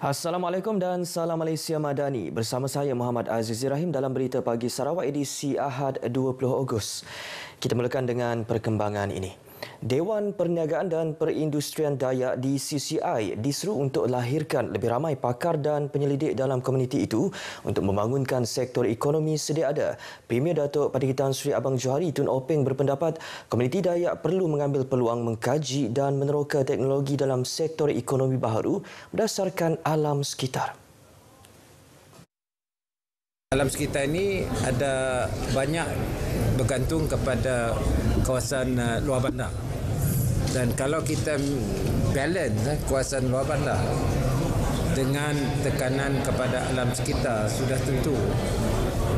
Assalamualaikum dan salam Malaysia Madani. Bersama saya Muhammad Aziz Rahim dalam Berita Pagi Sarawak edisi Ahad 20 Ogos. Kita mulakan dengan perkembangan ini. Dewan Perniagaan dan Perindustrian Dayak DCCI diseru untuk lahirkan lebih ramai pakar dan penyelidik dalam komuniti itu untuk membangunkan sektor ekonomi sedia ada. Premier Datuk Patinggi Tan Sri Abang Johari Tun Openg berpendapat komuniti Dayak perlu mengambil peluang mengkaji dan meneroka teknologi dalam sektor ekonomi baharu berdasarkan alam sekitar. Alam sekitar ini ada banyak bergantung kepada kawasan luar bandar. Dan kalau kita balance kawasan luar bandar dengan tekanan kepada alam sekitar, sudah tentu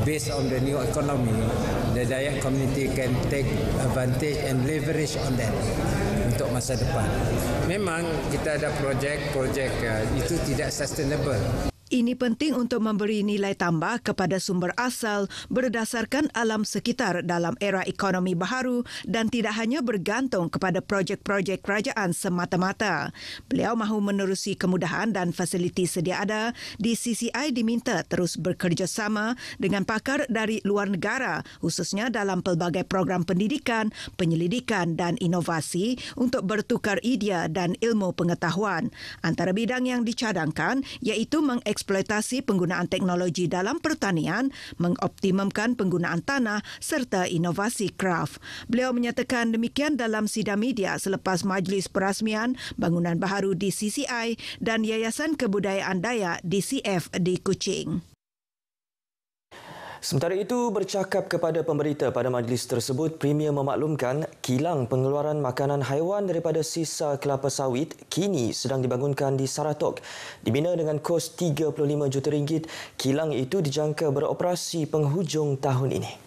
based on the new economy, the Dayak community can take advantage and leverage on that untuk masa depan. Memang kita ada projek-projek itu tidak sustainable. Ini penting untuk memberi nilai tambah kepada sumber asal berdasarkan alam sekitar dalam era ekonomi baharu dan tidak hanya bergantung kepada projek-projek kerajaan semata-mata. Beliau mahu menerusi kemudahan dan fasiliti sedia ada. DCCI diminta terus bekerjasama dengan pakar dari luar negara, khususnya dalam pelbagai program pendidikan, penyelidikan dan inovasi untuk bertukar idea dan ilmu pengetahuan. Antara bidang yang dicadangkan iaitu eksploitasi penggunaan teknologi dalam pertanian, mengoptimumkan penggunaan tanah serta inovasi kraft. Beliau menyatakan demikian dalam sidang media selepas majlis perasmian bangunan baharu DCCI dan Yayasan Kebudayaan Dayak DCF di Kuching. Sementara itu, bercakap kepada pemberita pada majlis tersebut, Premier memaklumkan kilang pengeluaran makanan haiwan daripada sisa kelapa sawit kini sedang dibangunkan di Saratok. Dibina dengan kos RM35 juta, kilang itu dijangka beroperasi penghujung tahun ini.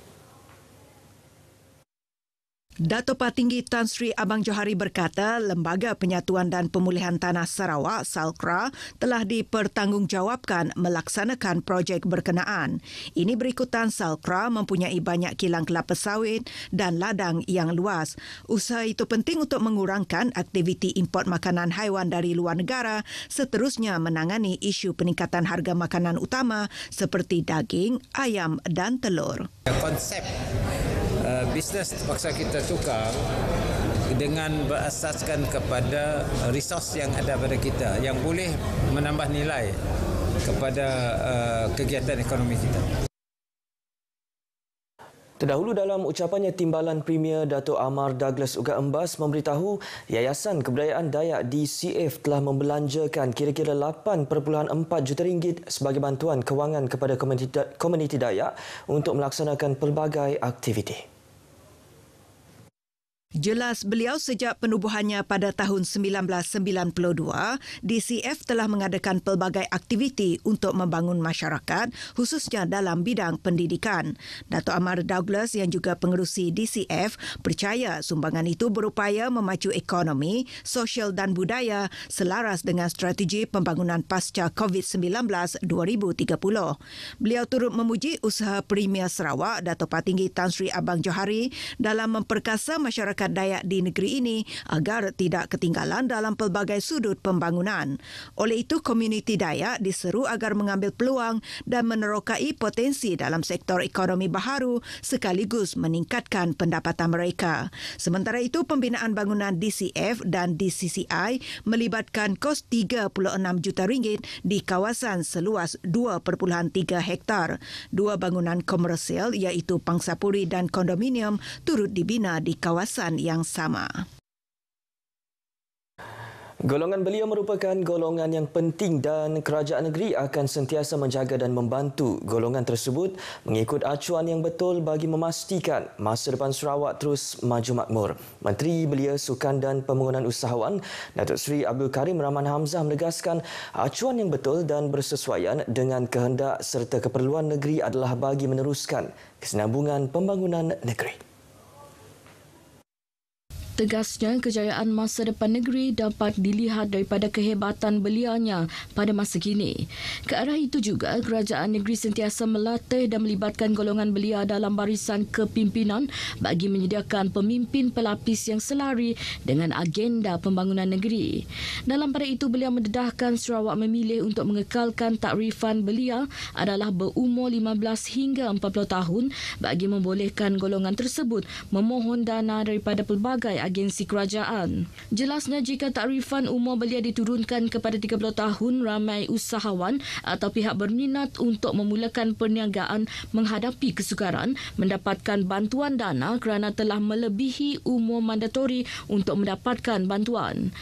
Datuk Patinggi Tan Sri Abang Johari berkata Lembaga Penyatuan dan Pemulihan Tanah Sarawak (SALKRA) telah dipertanggungjawabkan melaksanakan projek berkenaan. Ini berikutan SALKRA mempunyai banyak kilang kelapa sawit dan ladang yang luas. Usaha itu penting untuk mengurangkan aktiviti import makanan haiwan dari luar negara, seterusnya menangani isu peningkatan harga makanan utama seperti daging, ayam dan telur. Konsep bisnes terpaksa kita tukar dengan berasaskan kepada resource yang ada pada kita yang boleh menambah nilai kepada kegiatan ekonomi kita. Terdahulu dalam ucapannya, Timbalan Premier Datuk Amar Douglas Ugat Embas memberitahu Yayasan Kebudayaan Dayak DCF telah membelanjakan kira-kira RM8.4 juta sebagai bantuan kewangan kepada komuniti Dayak untuk melaksanakan pelbagai aktiviti. Jelas beliau sejak penubuhannya pada tahun 1992, DCF telah mengadakan pelbagai aktiviti untuk membangun masyarakat, khususnya dalam bidang pendidikan. Datuk Amar Douglas yang juga pengerusi DCF percaya sumbangan itu berupaya memacu ekonomi, sosial dan budaya selaras dengan strategi pembangunan pasca COVID-19 2030. Beliau turut memuji usaha Premier Sarawak, Datuk Patinggi Tan Sri Abang Johari dalam memperkasa masyarakat Dayak di negeri ini agar tidak ketinggalan dalam pelbagai sudut pembangunan. Oleh itu, komuniti Dayak diseru agar mengambil peluang dan menerokai potensi dalam sektor ekonomi baharu sekaligus meningkatkan pendapatan mereka. Sementara itu, pembinaan bangunan DCF dan DCCI melibatkan kos RM36 juta di kawasan seluas 2.3 hektar. Dua bangunan komersial iaitu pangsapuri dan kondominium turut dibina di kawasan yang sama. Golongan belia merupakan golongan yang penting dan kerajaan negeri akan sentiasa menjaga dan membantu golongan tersebut mengikut acuan yang betul bagi memastikan masa depan Sarawak terus maju makmur. Menteri Belia, Sukan dan Pembangunan Usahawan Datuk Seri Abdul Karim Rahman Hamzah menegaskan acuan yang betul dan bersesuaian dengan kehendak serta keperluan negeri adalah bagi meneruskan kesinambungan pembangunan negeri. Tegasnya, kejayaan masa depan negeri dapat dilihat daripada kehebatan beliaunya pada masa kini. Ke arah itu juga, kerajaan negeri sentiasa melatih dan melibatkan golongan belia dalam barisan kepimpinan bagi menyediakan pemimpin pelapis yang selari dengan agenda pembangunan negeri. Dalam pada itu, beliau mendedahkan Sarawak memilih untuk mengekalkan takrifan belia adalah berumur 15 hingga 40 tahun bagi membolehkan golongan tersebut memohon dana daripada pelbagai agensi kerajaan. Jelasnya, jika takrifan umur belia diturunkan kepada 30 tahun, ramai usahawan atau pihak berminat untuk memulakan perniagaan menghadapi kesukaran mendapatkan bantuan dana kerana telah melebihi umur mandatori untuk mendapatkan bantuan.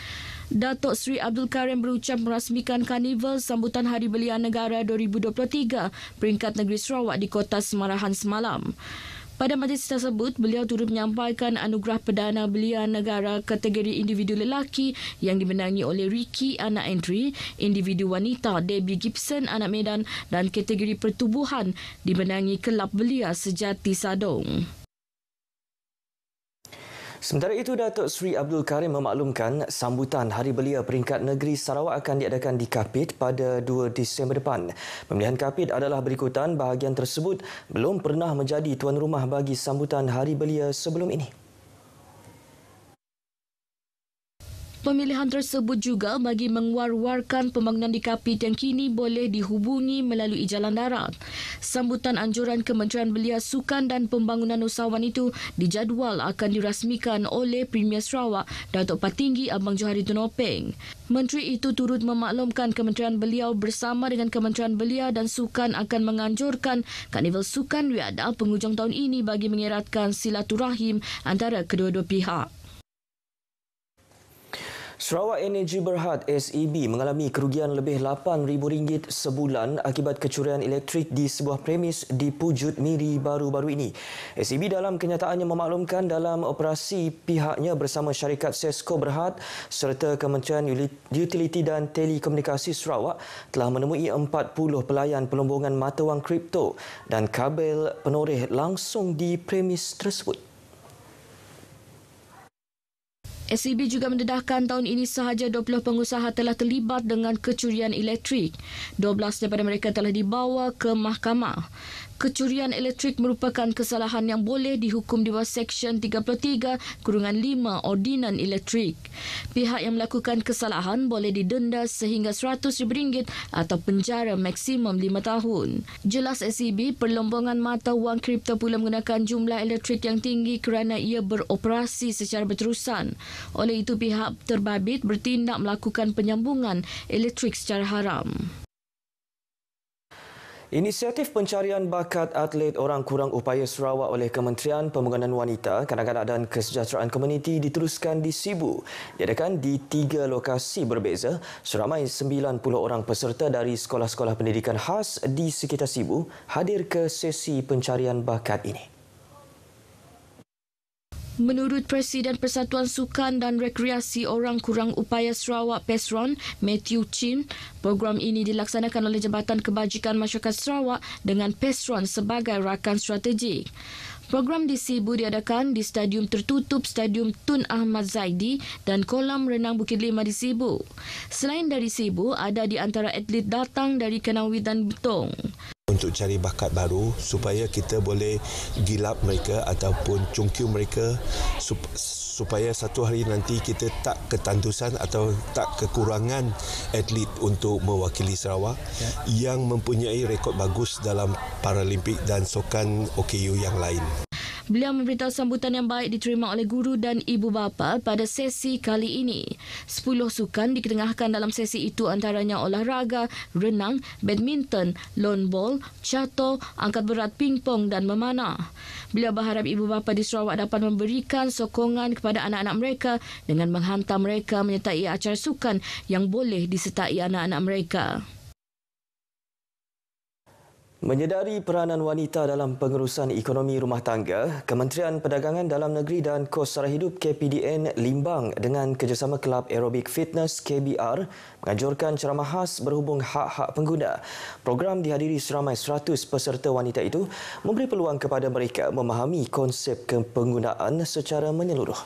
Datuk Seri Abdul Karim berucap merasmikan Karnival Sambutan Hari Belia Negara 2023 peringkat negeri Sarawak di Kota Semarahan semalam. Pada majlis tersebut, beliau turut menyampaikan anugerah Perdana Belia Negara kategori individu lelaki yang dimenangi oleh Ricky anak Andri, individu wanita Debbie Gibson anak Medan dan kategori pertubuhan dimenangi Kelab Belia Sejati Sadong. Sementara itu, Datuk Seri Abdul Karim memaklumkan sambutan Hari Belia Peringkat Negeri Sarawak akan diadakan di Kapit pada 2 Disember depan. Pemilihan Kapit adalah berikutan, bahagian tersebut belum pernah menjadi tuan rumah bagi sambutan Hari Belia sebelum ini. Pemilihan tersebut juga bagi mengwar-warkan pembangunan di Kapit yang kini boleh dihubungi melalui jalan darat. Sambutan anjuran Kementerian Belia, Sukan dan Pembangunan Usahawan itu dijadual akan dirasmikan oleh Premier Sarawak, Datuk Patinggi Abang Johari Tunopeng. Menteri itu turut memaklumkan Kementerian Beliau bersama dengan Kementerian Belia dan Sukan akan menganjurkan Karnival Sukan Riada penghujung tahun ini bagi mengeratkan silaturahim antara kedua-dua pihak. Sarawak Energy Berhad SEB mengalami kerugian lebih RM8,000 sebulan akibat kecurian elektrik di sebuah premis di Pujut Miri baru-baru ini. SEB dalam kenyataannya memaklumkan dalam operasi pihaknya bersama syarikat Sesko Berhad serta Kementerian Utiliti dan Telekomunikasi Sarawak telah menemui 40 pelayan pelombongan mata wang kripto dan kabel penoreh langsung di premis tersebut. SEB juga mendedahkan tahun ini sahaja 20 pengusaha telah terlibat dengan kecurian elektrik. 12 daripada mereka telah dibawa ke mahkamah. Kecurian elektrik merupakan kesalahan yang boleh dihukum di bawah Seksyen 33/5 Ordinan Elektrik. Pihak yang melakukan kesalahan boleh didenda sehingga RM100,000 atau penjara maksimum 5 tahun. Jelas SEB, perlombongan mata wang kripto pula menggunakan jumlah elektrik yang tinggi kerana ia beroperasi secara berterusan. Oleh itu, pihak terbabit bertindak melakukan penyambungan elektrik secara haram. Inisiatif pencarian bakat atlet orang kurang upaya Sarawak oleh Kementerian Pembangunan Wanita, Kanak-kanak dan Kesejahteraan Komuniti diteruskan di Sibu. Diadakan di 3 lokasi berbeza. Seramai 90 orang peserta dari sekolah-sekolah pendidikan khas di sekitar Sibu hadir ke sesi pencarian bakat ini. Menurut Presiden Persatuan Sukan dan Rekreasi Orang Kurang Upaya Sarawak PESRON, Matthew Chin, program ini dilaksanakan oleh Jabatan Kebajikan Masyarakat Sarawak dengan PESRON sebagai rakan strategik. Program di Sibu diadakan di Stadium Tertutup Stadium Tun Ahmad Zaidi dan Kolam Renang Bukit Lima di Sibu. Selain dari Sibu, ada di antara atlet datang dari Kenawi dan Betong. Untuk cari bakat baru supaya kita boleh gilap mereka ataupun cungkiu mereka supaya satu hari nanti kita tak ketandusan atau tak kekurangan atlet untuk mewakili Sarawak yang mempunyai rekod bagus dalam Paralimpik dan sukan OKU yang lain. Beliau memberitahu sambutan yang baik diterima oleh guru dan ibu bapa pada sesi kali ini. 10 sukan diketengahkan dalam sesi itu, antaranya olahraga, renang, badminton, lawn ball, catur, angkat berat pingpong dan memanah. Beliau berharap ibu bapa di Sarawak dapat memberikan sokongan kepada anak-anak mereka dengan menghantar mereka menyertai acara sukan yang boleh disertai anak-anak mereka. Menyedari peranan wanita dalam pengurusan ekonomi rumah tangga, Kementerian Perdagangan Dalam Negeri dan Kos Sara Hidup KPDN Limbang dengan kerjasama Kelab Aerobik Fitness KBR menganjurkan ceramah khas berhubung hak-hak pengguna. Program dihadiri seramai 100 peserta wanita itu memberi peluang kepada mereka memahami konsep kepenggunaan secara menyeluruh.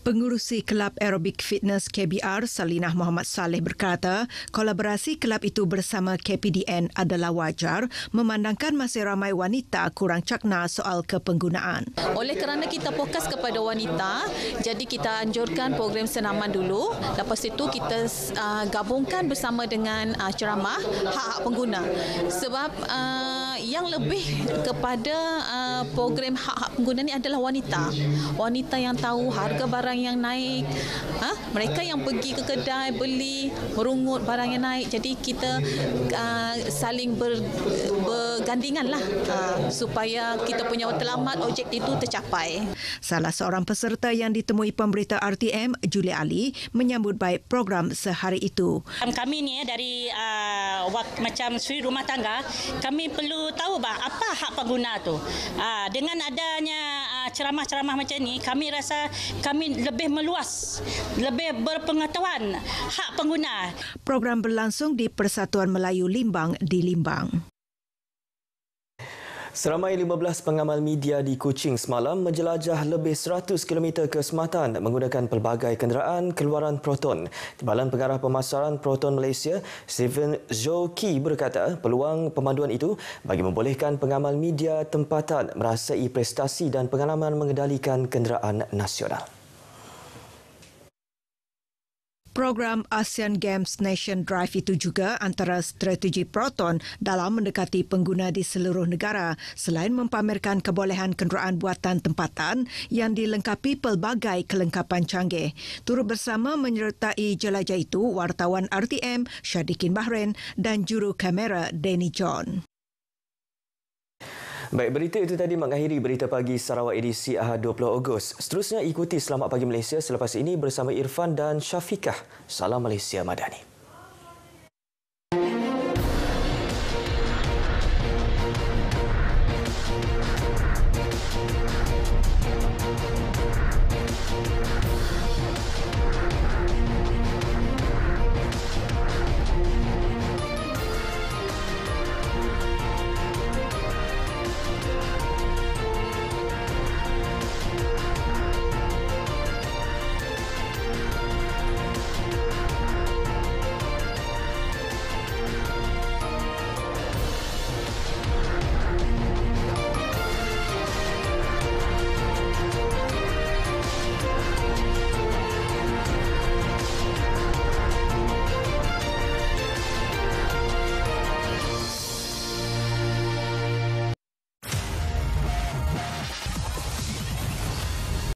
Pengurusi Kelab Aerobik Fitness KBR Salinah Muhammad Saleh berkata, kolaborasi kelab itu bersama KPDN adalah wajar memandangkan masih ramai wanita kurang cakna soal kepenggunaan. Oleh kerana kita fokus kepada wanita, jadi kita anjurkan program senaman dulu. Lepas itu kita gabungkan bersama dengan ceramah hak-hak pengguna. Sebab yang lebih kepada program hak-hak pengguna ini adalah wanita. Wanita yang tahu harga barang yang naik, mereka yang pergi ke kedai beli, merungut barang yang naik. Jadi kita saling bergandingan lah supaya kita punya matlamat objektif itu tercapai. Salah seorang peserta yang ditemui pemberita RTM, Julia Ali, menyambut baik program sehari itu. Kami ni dari macam suri rumah tangga, kami perlu tahu apa hak pengguna tu. Dengan adanya ceramah-ceramah macam ni, kami rasa kami lebih meluas, lebih berpengetahuan hak pengguna. Program berlangsung di Persatuan Melayu Limbang di Limbang. Seramai 15 pengamal media di Kuching semalam menjelajah lebih 100 km ke Sematan menggunakan pelbagai kenderaan keluaran Proton. Timbalan Pengarah Pemasaran Proton Malaysia, Stephen Zhou-Ki berkata peluang pemanduan itu bagi membolehkan pengamal media tempatan merasai prestasi dan pengalaman mengendalikan kenderaan nasional. Program ASEAN Games Nation Drive itu juga antara strategi Proton dalam mendekati pengguna di seluruh negara selain mempamerkan kebolehan kenderaan buatan tempatan yang dilengkapi pelbagai kelengkapan canggih. Turut bersama menyertai jelajah itu wartawan RTM Syadikin Bahrain dan juru kamera Danny John. Baik, berita itu tadi mengakhiri Berita Pagi Sarawak edisi Ahad 20 Ogos. Seterusnya ikuti Selamat Pagi Malaysia selepas ini bersama Irfan dan Syafiqah. Salam Malaysia Madani.